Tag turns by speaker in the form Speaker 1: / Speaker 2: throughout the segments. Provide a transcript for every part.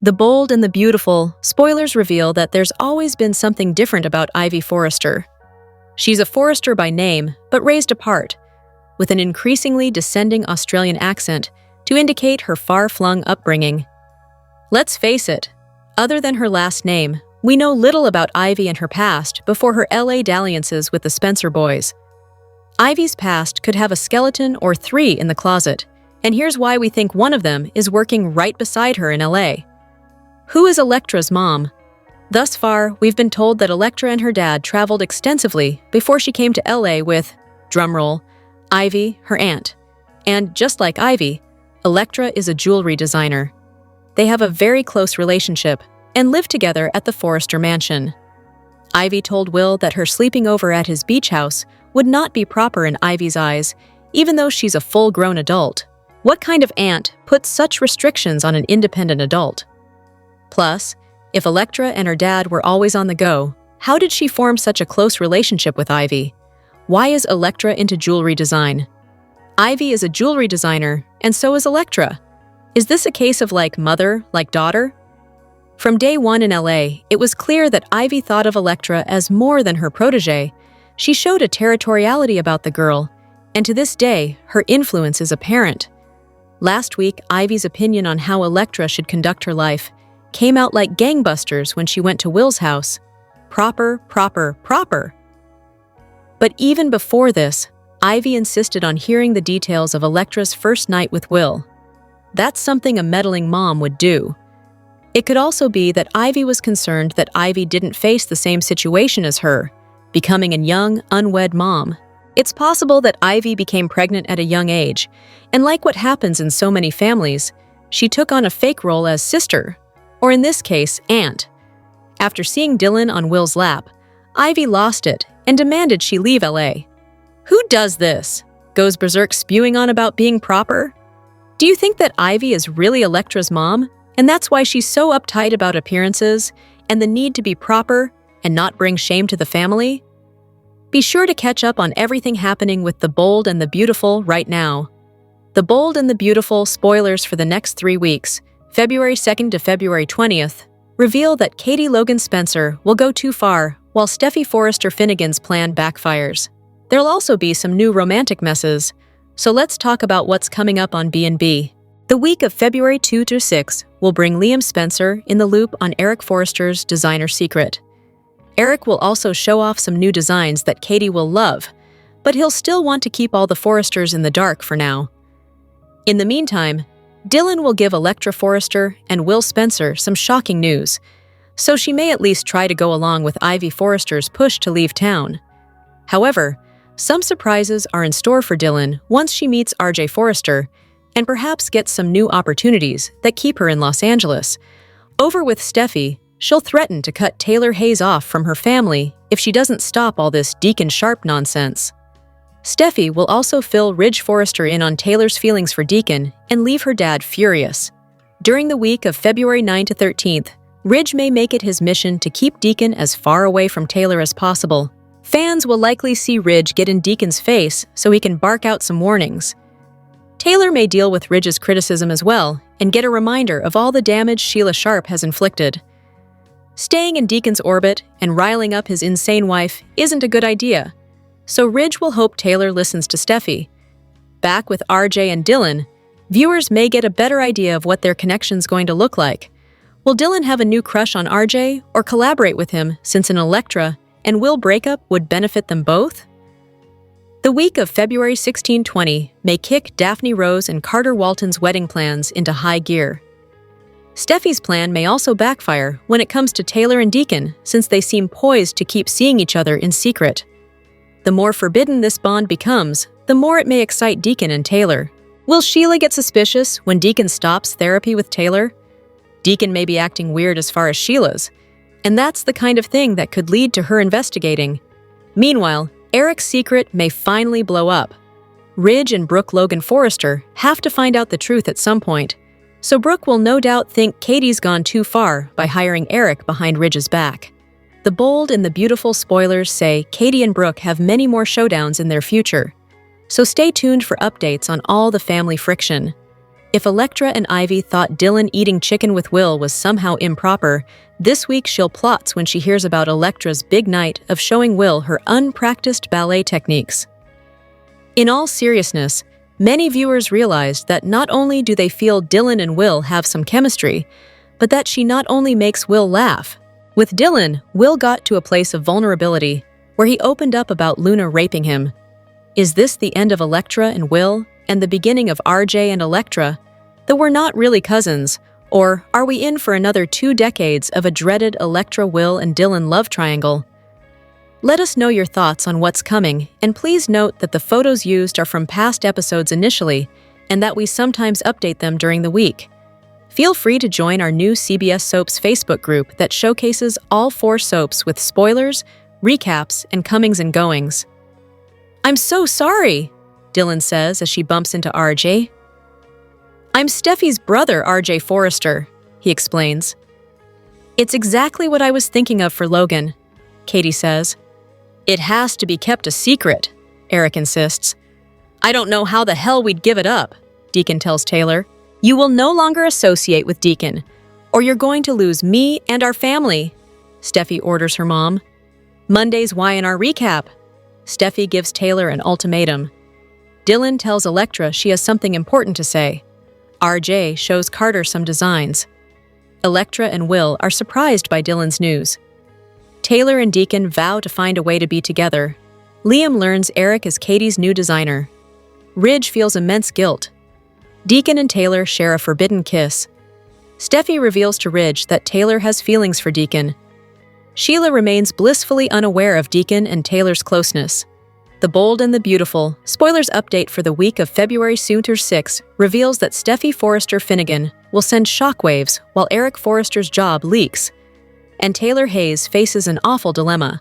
Speaker 1: The Bold and the Beautiful spoilers reveal that there's always been something different about Ivy Forrester. She's a Forrester by name, but raised apart, with an increasingly descending Australian accent to indicate her far-flung upbringing. Let's face it, other than her last name, we know little about Ivy and her past before her LA dalliances with the Spencer boys. Ivy's past could have a skeleton or three in the closet, and here's why we think one of them is working right beside her in LA. Who is Electra'S mom? Thus far, we've been told that Electra and her dad traveled extensively before she came to LA with, drumroll, Ivy, her aunt. And just like Ivy, Electra is a jewelry designer. They have a very close relationship and live together at the Forrester mansion. Ivy told Will that her sleeping over at his beach house would not be proper in Ivy's eyes, even though she's a full-grown adult. What kind of aunt puts such restrictions on an independent adult? Plus, if Electra and her dad were always on the go, how did she form such a close relationship with Ivy? Why is Electra into jewelry design? Ivy is a jewelry designer, and so is Electra. Is this a case of like mother, like daughter? From day one in LA, it was clear that Ivy thought of Electra as more than her protege. She showed a territoriality about the girl, and to this day, her influence is apparent. Last week, Ivy's opinion on how Electra should conduct her life came out like gangbusters when she went to Will's house. Proper, proper, proper. But even before this, Ivy insisted on hearing the details of Electra's first night with Will. That's something a meddling mom would do. It could also be that Ivy was concerned that Ivy didn't face the same situation as her, becoming a young, unwed mom. It's possible that Ivy became pregnant at a young age, and like what happens in so many families, she took on a fake role as sister, or in this case, aunt. After seeing Dylan on Will's lap, Ivy lost it and demanded she leave LA. Who does this? Goes berserk spewing on about being proper? Do you think that Ivy is really Electra's mom, and that's why she's so uptight about appearances and the need to be proper and not bring shame to the family? Be sure to catch up on everything happening with The Bold and the Beautiful right now. The Bold and the Beautiful spoilers for the next 3 weeks, February 2nd to February 20th, reveal that Katie Logan Spencer will go too far while Steffy Forrester Finnegan's plan backfires. There'll also be some new romantic messes, so let's talk about what's coming up on B&B. The week of February 2 through 6 will bring Liam Spencer in the loop on Eric Forrester's designer secret. Eric will also show off some new designs that Katie will love, but he'll still want to keep all the Forresters in the dark for now. In the meantime, Dylan will give Electra Forrester and Will Spencer some shocking news, so she may at least try to go along with Ivy Forrester's push to leave town. However, some surprises are in store for Dylan once she meets RJ Forrester, and perhaps gets some new opportunities that keep her in Los Angeles. Over with Steffy, she'll threaten to cut Taylor Hayes off from her family if she doesn't stop all this Deacon Sharp nonsense. Steffy will also fill Ridge Forrester in on Taylor's feelings for Deacon and leave her dad furious. During the week of February 9 to 13th, Ridge may make it his mission to keep Deacon as far away from Taylor as possible. Fans will likely see Ridge get in Deacon's face so he can bark out some warnings. Taylor may deal with Ridge's criticism as well and get a reminder of all the damage Sheila Sharp has inflicted. Staying in Deacon's orbit and riling up his insane wife isn't a good idea, so Ridge will hope Taylor listens to Steffy. Back with RJ and Dylan, viewers may get a better idea of what their connection's going to look like. Will Dylan have a new crush on RJ or collaborate with him since an Electra and Will breakup would benefit them both? The week of February 16-20 may kick Daphne Rose and Carter Walton's wedding plans into high gear. Steffy's plan may also backfire when it comes to Taylor and Deacon, since they seem poised to keep seeing each other in secret. The more forbidden this bond becomes, the more it may excite Deacon and Taylor. Will Sheila get suspicious when Deacon stops therapy with Taylor? Deacon may be acting weird as far as Sheila's, and that's the kind of thing that could lead to her investigating. Meanwhile, Eric's secret may finally blow up. Ridge and Brooke Logan Forrester have to find out the truth at some point, so Brooke will no doubt think Katie's gone too far by hiring Eric behind Ridge's back. The Bold and the Beautiful spoilers say Katie and Brooke have many more showdowns in their future, so stay tuned for updates on all the family friction. If Electra and Ivy thought Dylan eating chicken with Will was somehow improper, this week she'll plots when she hears about Electra's big night of showing Will her unpracticed ballet techniques. In all seriousness, many viewers realized that not only do they feel Dylan and Will have some chemistry, but that she not only makes Will laugh. With Dylan, Will got to a place of vulnerability where he opened up about Luna raping him. Is this the end of Electra and Will, and the beginning of RJ and Electra, though we're not really cousins? Or are we in for another 2 decades of a dreaded Electra, Will, and Dylan love triangle? Let us know your thoughts on what's coming, and please note that the photos used are from past episodes initially, and that we sometimes update them during the week. Feel free to join our new CBS Soaps Facebook group that showcases all 4 soaps with spoilers, recaps, and comings and goings. "I'm so sorry," Dylan says as she bumps into RJ. "I'm Steffy's brother, RJ Forrester," he explains. "It's exactly what I was thinking of for Logan," Katie says. "It has to be kept a secret," Eric insists. "I don't know how the hell we'd give it up," Deacon tells Taylor. "You will no longer associate with Deacon, or you're going to lose me and our family," Steffy orders her mom. "Monday's Y&R recap." Steffy gives Taylor an ultimatum. Dylan tells Electra she has something important to say. RJ shows Carter some designs. Electra and Will are surprised by Dylan's news. Taylor and Deacon vow to find a way to be together. Liam learns Eric is Katie's new designer. Ridge feels immense guilt. Deacon and Taylor share a forbidden kiss. Steffy reveals to Ridge that Taylor has feelings for Deacon. Sheila remains blissfully unaware of Deacon and Taylor's closeness. The Bold and the Beautiful, spoilers update for the week of February 6 reveals that Steffy Forrester Finnegan will send shockwaves while Eric Forrester's job leaks, and Taylor Hayes faces an awful dilemma.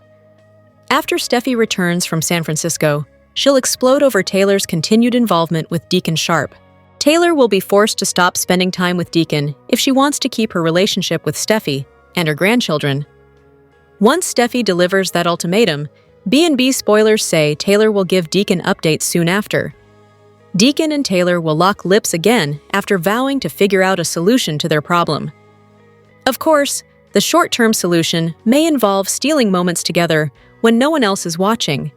Speaker 1: After Steffy returns from San Francisco, she'll explode over Taylor's continued involvement with Deacon Sharp. Taylor will be forced to stop spending time with Deacon if she wants to keep her relationship with Steffy and her grandchildren. Once Steffy delivers that ultimatum, B&B spoilers say Taylor will give Deacon updates soon after. Deacon and Taylor will lock lips again after vowing to figure out a solution to their problem. Of course, the short-term solution may involve stealing moments together when no one else is watching.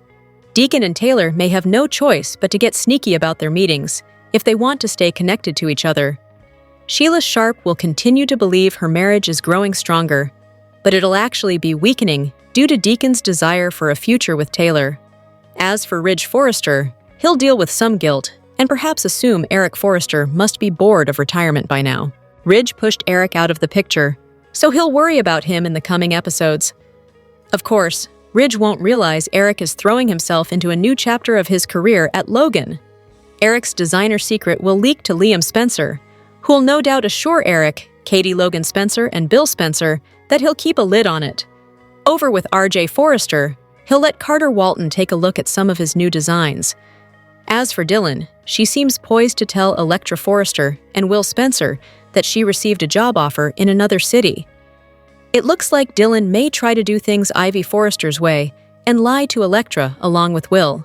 Speaker 1: Deacon and Taylor may have no choice but to get sneaky about their meetings if they want to stay connected to each other. Sheila Sharp will continue to believe her marriage is growing stronger, but it'll actually be weakening due to Deacon's desire for a future with Taylor. As for Ridge Forrester, he'll deal with some guilt and perhaps assume Eric Forrester must be bored of retirement by now. Ridge pushed Eric out of the picture, so he'll worry about him in the coming episodes. Of course, Ridge won't realize Eric is throwing himself into a new chapter of his career at Logan. Eric's designer secret will leak to Liam Spencer, who'll no doubt assure Eric, Katie Logan Spencer, and Bill Spencer that he'll keep a lid on it. Over with RJ Forrester, he'll let Carter Walton take a look at some of his new designs. As for Dylan, she seems poised to tell Electra Forrester and Will Spencer that she received a job offer in another city. It looks like Dylan may try to do things Ivy Forrester's way and lie to Electra along with Will.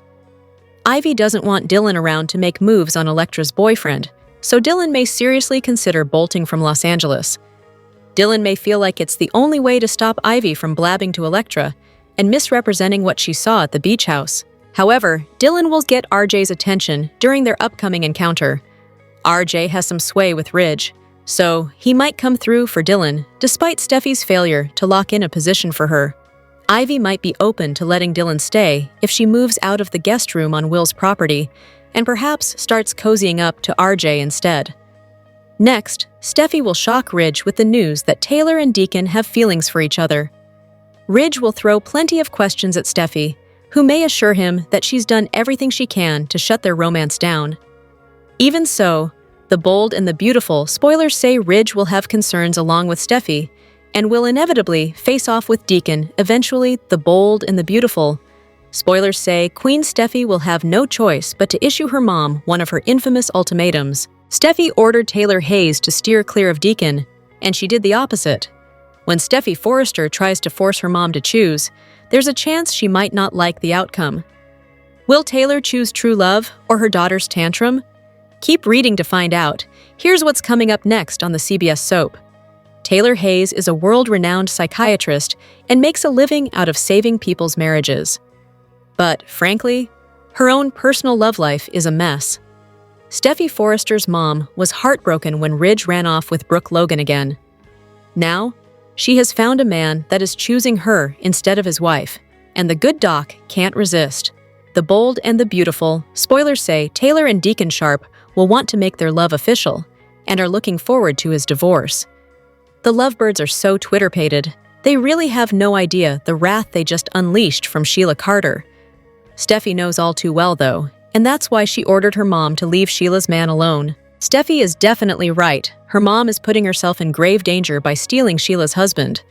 Speaker 1: Ivy doesn't want Dylan around to make moves on Electra's boyfriend, so Dylan may seriously consider bolting from Los Angeles. Dylan may feel like it's the only way to stop Ivy from blabbing to Electra and misrepresenting what she saw at the beach house. However, Dylan will get RJ's attention during their upcoming encounter. RJ has some sway with Ridge, so he might come through for Dylan despite Steffy's failure to lock in a position for her. Ivy might be open to letting Dylan stay if she moves out of the guest room on Will's property and perhaps starts cozying up to RJ instead. Next, Steffy will shock Ridge with the news that Taylor and Deacon have feelings for each other. Ridge will throw plenty of questions at Steffy, who may assure him that she's done everything she can to shut their romance down. Even so, The Bold and the Beautiful spoilers say Ridge will have concerns along with Steffy and will inevitably face off with Deacon, eventually The Bold and the Beautiful. Spoilers say Queen Steffy will have no choice but to issue her mom one of her infamous ultimatums. Steffy ordered Taylor Hayes to steer clear of Deacon, and she did the opposite. When Steffy Forrester tries to force her mom to choose, there's a chance she might not like the outcome. Will Taylor choose true love or her daughter's tantrum? Keep reading to find out. Here's what's coming up next on the CBS soap. Taylor Hayes is a world-renowned psychiatrist and makes a living out of saving people's marriages. But, frankly, her own personal love life is a mess. Steffy Forrester's mom was heartbroken when Ridge ran off with Brooke Logan again. Now, she has found a man that is choosing her instead of his wife, and the good doc can't resist. The Bold and the Beautiful, spoilers say Taylor and Deacon Sharp will want to make their love official and are looking forward to his divorce. The lovebirds are so Twitter-pated, they really have no idea the wrath they just unleashed from Sheila Carter. Steffy knows all too well, though, and that's why she ordered her mom to leave Sheila's man alone. Steffy is definitely right. Her mom is putting herself in grave danger by stealing Sheila's husband.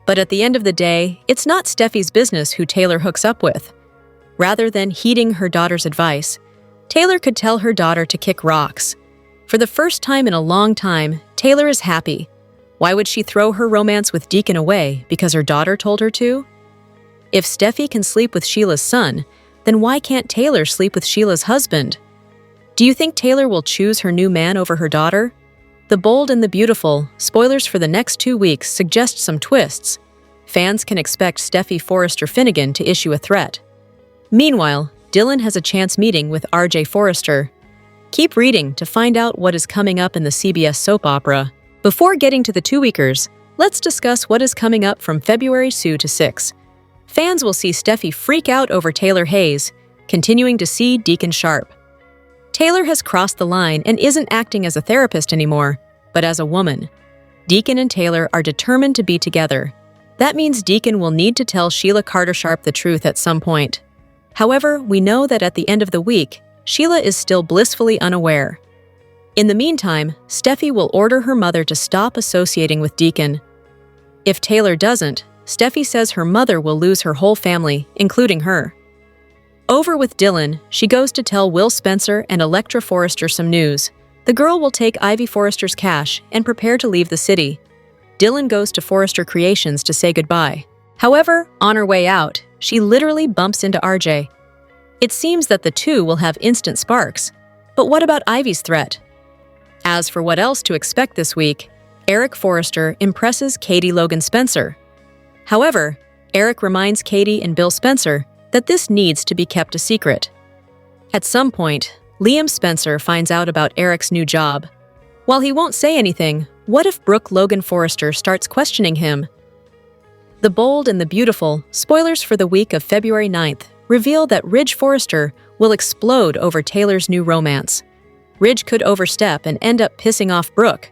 Speaker 1: But at the end of the day, it's not Steffy's business who Taylor hooks up with. Rather than heeding her daughter's advice, Taylor could tell her daughter to kick rocks. For the first time in a long time, Taylor is happy. Why would she throw her romance with Deacon away because her daughter told her to? If Steffy can sleep with Sheila's son, then why can't Taylor sleep with Sheila's husband? Do you think Taylor will choose her new man over her daughter? The Bold and the Beautiful, spoilers for the next 2 weeks, suggest some twists. Fans can expect Steffy Forrester Finnegan to issue a threat. Meanwhile, Dylan has a chance meeting with RJ Forrester. Keep reading to find out what is coming up in the CBS soap opera. Before getting to the two-weekers, let's discuss what is coming up from February 2 to 6. Fans will see Steffy freak out over Taylor Hayes, continuing to see Deacon Sharp. Taylor has crossed the line and isn't acting as a therapist anymore, but as a woman. Deacon and Taylor are determined to be together. That means Deacon will need to tell Sheila Carter Sharp the truth at some point. However, we know that at the end of the week, Sheila is still blissfully unaware. In the meantime, Steffy will order her mother to stop associating with Deacon. If Taylor doesn't, Steffy says her mother will lose her whole family, including her. Over with Dylan, she goes to tell Will Spencer and Electra Forrester some news. The girl will take Ivy Forrester's cash and prepare to leave the city. Dylan goes to Forrester Creations to say goodbye. However, on her way out, she literally bumps into RJ. It seems that the two will have instant sparks. But what about Ivy's threat? As for what else to expect this week, Eric Forrester impresses Katie Logan Spencer. However, Eric reminds Katie and Bill Spencer that this needs to be kept a secret. At some point, Liam Spencer finds out about Eric's new job. While he won't say anything, what if Brooke Logan Forrester starts questioning him? The Bold and the Beautiful, spoilers for the week of February 9th, reveal that Ridge Forrester will explode over Taylor's new romance. Ridge could overstep and end up pissing off Brooke.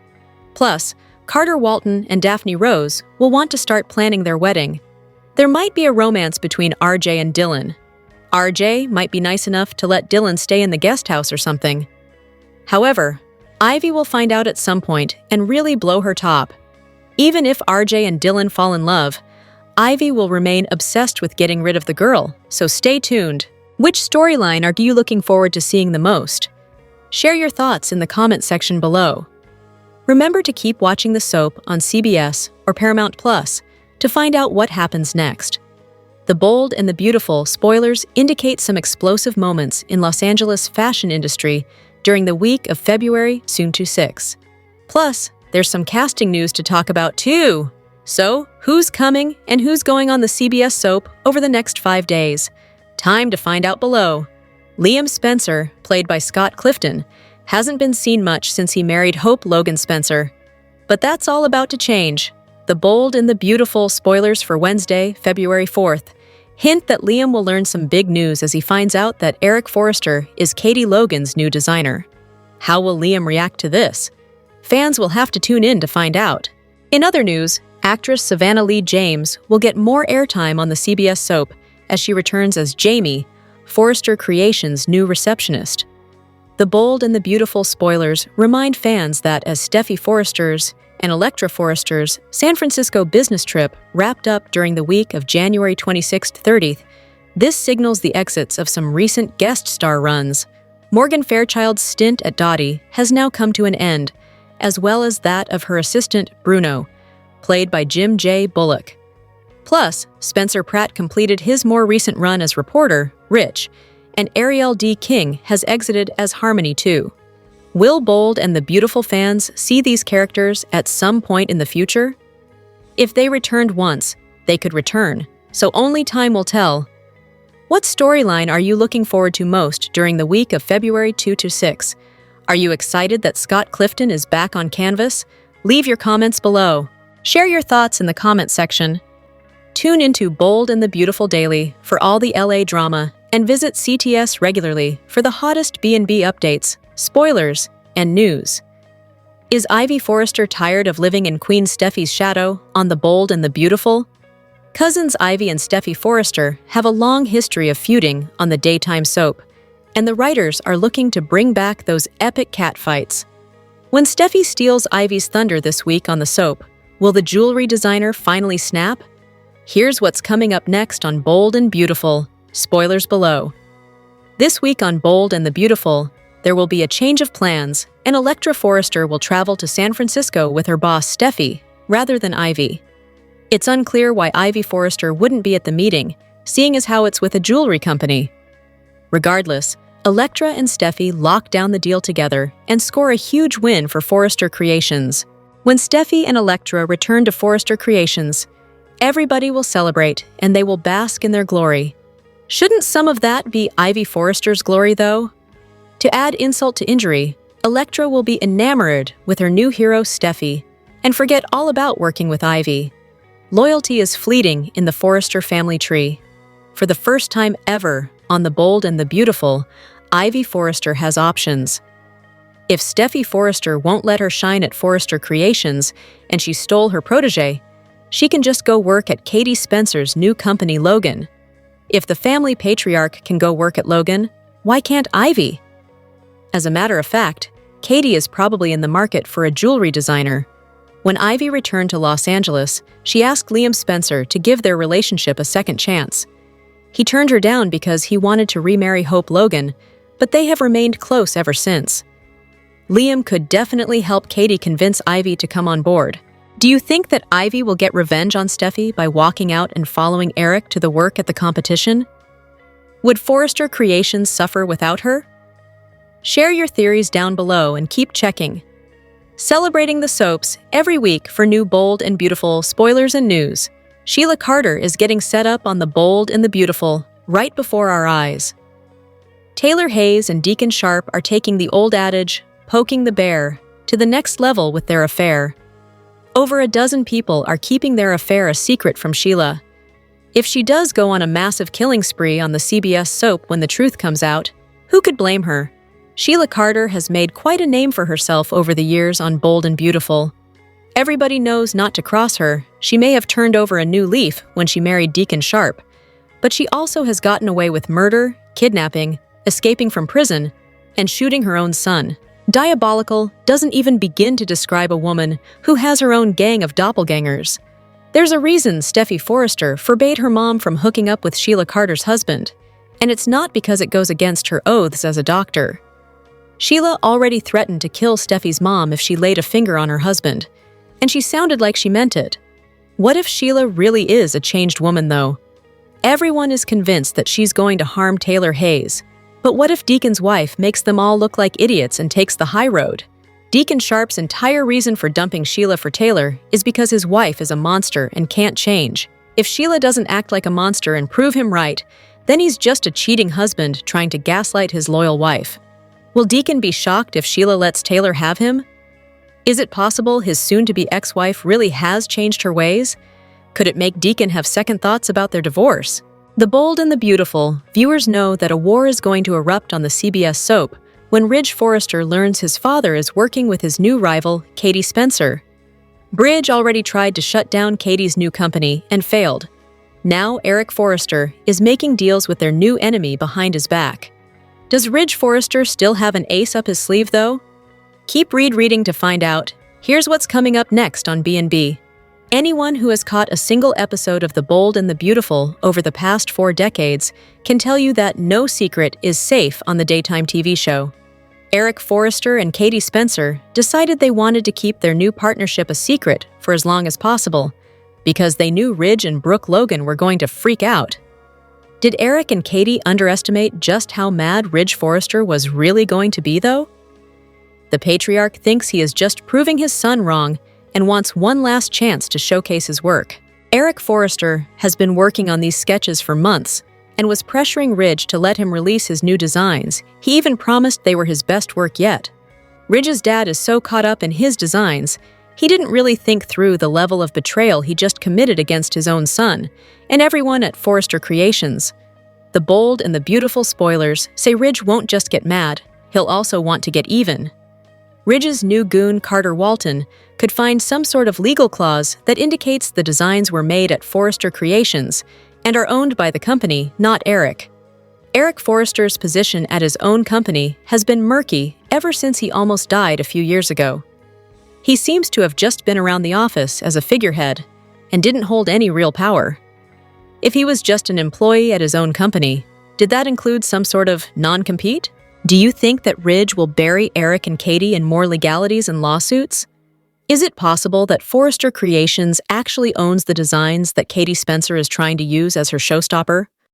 Speaker 1: Plus, Carter Walton and Daphne Rose will want to start planning their wedding. There might be a romance between RJ and Dylan. RJ might be nice enough to let Dylan stay in the guest house or something. However, Ivy will find out at some point and really blow her top. Even if RJ and Dylan fall in love, Ivy will remain obsessed with getting rid of the girl, so stay tuned. Which storyline are you looking forward to seeing the most? Share your thoughts in the comment section below. Remember to keep watching the soap on CBS or Paramount Plus to find out what happens next. The Bold and the Beautiful spoilers indicate some explosive moments in Los Angeles fashion industry during the week of February 2 to 6. Plus, there's some casting news to talk about too. So, who's coming and who's going on the CBS soap over the next 5 days? Time to find out below. Liam Spencer, played by Scott Clifton, hasn't been seen much since he married Hope Logan Spencer. But that's all about to change. The Bold and the Beautiful spoilers for Wednesday, February 4th, hint that Liam will learn some big news as he finds out that Eric Forrester is Katie Logan's new designer. How will Liam react to this? Fans will have to tune in to find out. In other news, actress Savannah Lee James will get more airtime on the CBS soap as she returns as Jamie, Forrester Creations' new receptionist. The Bold and the Beautiful spoilers remind fans that as Steffy Forrester's and Electra Forrester's San Francisco business trip wrapped up during the week of January 26th-30th, this signals the exits of some recent guest star runs. Morgan Fairchild's stint at Dottie has now come to an end, as well as that of her assistant, Bruno, played by Jim J. Bullock. Plus, Spencer Pratt completed his more recent run as reporter, Rich, and Ariel D. King has exited as Harmony too. Will Bold and the Beautiful fans see these characters at some point in the future? If they returned once, they could return, so only time will tell. What storyline are you looking forward to most during the week of February 2 to 6? Are you excited that Scott Clifton is back on canvas? Leave your comments below. Share your thoughts in the comment section. Tune into Bold and the Beautiful daily for all the LA drama and visit CTS regularly for the hottest B&B updates, spoilers, and news. Is Ivy Forrester tired of living in Queen Steffy's shadow on The Bold and the Beautiful? Cousins Ivy and Steffy Forrester have a long history of feuding on the daytime soap, and the writers are looking to bring back those epic catfights. When Steffy steals Ivy's thunder this week on the soap, will the jewelry designer finally snap? Here's what's coming up next on Bold and Beautiful. Spoilers below. This week on Bold and the Beautiful, there will be a change of plans, and Electra Forrester will travel to San Francisco with her boss Steffy, rather than Ivy. It's unclear why Ivy Forrester wouldn't be at the meeting, seeing as how it's with a jewelry company. Regardless, Electra and Steffy lock down the deal together and score a huge win for Forrester Creations. When Steffy and Electra return to Forrester Creations, everybody will celebrate and they will bask in their glory. Shouldn't some of that be Ivy Forrester's glory, though? To add insult to injury, Electra will be enamored with her new hero Steffy and forget all about working with Ivy. Loyalty is fleeting in the Forrester family tree. For the first time ever on The Bold and the Beautiful, Ivy Forrester has options. If Steffy Forrester won't let her shine at Forrester Creations and she stole her protege, she can just go work at Katie Spencer's new company Logan. If the family patriarch can go work at Logan, why can't Ivy? As a matter of fact, Katie is probably in the market for a jewelry designer. When Ivy returned to Los Angeles, she asked Liam Spencer to give their relationship a second chance. He turned her down because he wanted to remarry Hope Logan, but they have remained close ever since. Liam could definitely help Katie convince Ivy to come on board. Do you think that Ivy will get revenge on Steffy by walking out and following Eric to the work at the competition? Would Forrester Creations suffer without her? Share your theories down below and keep checking. Celebrating the soaps every week for new Bold and Beautiful spoilers and news. Sheila Carter is getting set up on The Bold and the Beautiful right before our eyes. Taylor Hayes and Deacon Sharp are taking the old adage, poking the bear, to the next level with their affair. Over a dozen people are keeping their affair a secret from Sheila. If she does go on a massive killing spree on the CBS soap when the truth comes out, who could blame her? Sheila Carter has made quite a name for herself over the years on Bold and Beautiful. Everybody knows not to cross her. She may have turned over a new leaf when she married Deacon Sharp, but she also has gotten away with murder, kidnapping, escaping from prison, and shooting her own son. Diabolical doesn't even begin to describe a woman who has her own gang of doppelgangers. There's a reason Steffy Forrester forbade her mom from hooking up with Sheila Carter's husband, and it's not because it goes against her oaths as a doctor. Sheila already threatened to kill Steffy's mom if she laid a finger on her husband, and she sounded like she meant it. What if Sheila really is a changed woman, though? Everyone is convinced that she's going to harm Taylor Hayes. But what if Deacon's wife makes them all look like idiots and takes the high road? Deacon Sharp's entire reason for dumping Sheila for Taylor is because his wife is a monster and can't change. If Sheila doesn't act like a monster and prove him right, then he's just a cheating husband trying to gaslight his loyal wife. Will Deacon be shocked if Sheila lets Taylor have him? Is it possible his soon-to-be ex-wife really has changed her ways? Could it make Deacon have second thoughts about their divorce? The Bold and the Beautiful, viewers know that a war is going to erupt on the CBS soap when Ridge Forrester learns his father is working with his new rival, Katie Spencer. Ridge already tried to shut down Katie's new company and failed. Now Eric Forrester is making deals with their new enemy behind his back. Does Ridge Forrester still have an ace up his sleeve, though? Keep reading to find out. Here's what's coming up next on B&B. Anyone who has caught a single episode of The Bold and the Beautiful over the past 4 decades can tell you that no secret is safe on the daytime TV show. Eric Forrester and Katie Spencer decided they wanted to keep their new partnership a secret for as long as possible because they knew Ridge and Brooke Logan were going to freak out. Did Eric and Katie underestimate just how mad Ridge Forrester was really going to be, though? The patriarch thinks he is just proving his son wrong and wants one last chance to showcase his work. Eric Forrester has been working on these sketches for months and was pressuring Ridge to let him release his new designs. He even promised they were his best work yet. Ridge's dad is so caught up in his designs, he didn't really think through the level of betrayal he just committed against his own son and everyone at Forrester Creations. The bold and the beautiful spoilers say Ridge won't just get mad, he'll also want to get even. Ridge's new goon, Carter Walton, could find some sort of legal clause that indicates the designs were made at Forrester Creations and are owned by the company, not Eric. Eric Forrester's position at his own company has been murky ever since he almost died a few years ago. He seems to have just been around the office as a figurehead and didn't hold any real power. If he was just an employee at his own company, did that include some sort of non-compete? Do you think that Ridge will bury Eric and Katie in more legalities and lawsuits? Is it possible that Forrester Creations actually owns the designs that Katie Spencer is trying to use as her showstopper?